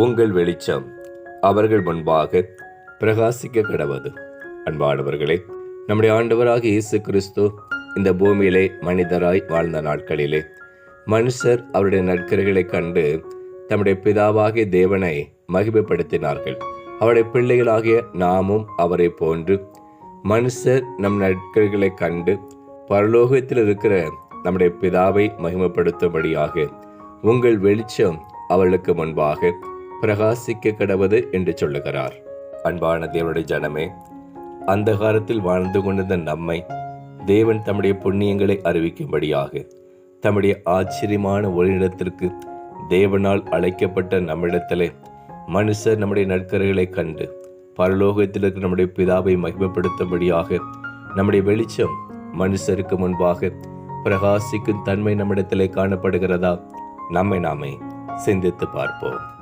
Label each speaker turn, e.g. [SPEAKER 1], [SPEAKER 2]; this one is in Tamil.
[SPEAKER 1] உங்கள் வெளிச்சம் அவர்கள் முன்பாக பிரகாசிக்க கடவது. அன்பானவர்களே, நம்முடைய ஆண்டவராக இயேசு கிறிஸ்து இந்த பூமியிலே மனிதராய் வாழ்ந்த நாட்களிலே மனுஷர் அவருடைய நற்கரைகளை கண்டு தம்முடைய பிதாவாகிய தேவனை மகிமைப்படுத்தினார்கள். அவருடைய பிள்ளைகளாகிய நாமும் அவரை போன்று மனுஷர் நம் நற்கரைகளை கண்டு பரலோகத்தில் இருக்கிற நம்முடைய பிதாவை மகிமைப்படுத்தும்படியாக உங்கள் வெளிச்சம் அவர்களுக்கு முன்பாக பிரகாசிக்க கடவது என்று சொல்லுகிறார். அன்பான தேவனுடைய ஜனமே, அந்த காலத்தில் வாழ்ந்து கொண்டிருந்த நம்மை தேவன் தம்முடைய புண்ணியங்களை அறிவிக்கும்படியாக தம்முடைய ஆச்சரியமான ஒளியிடத்திற்கு தேவனால் அழைக்கப்பட்ட நம்மிடத்திலே மனுஷர் நம்முடைய நற்கரைகளை கண்டு பரலோகத்தில் இருக்கிற நம்முடைய பிதாவை மகிமைப்படுத்தும்படியாக நம்முடைய வெளிச்சம் மனுஷருக்கு முன்பாக பிரகாசிக்கும் தன்மை நம்மிடத்திலே காணப்படுகிறதா? நம்மை நாமே சிந்தித்து பார்ப்போம்.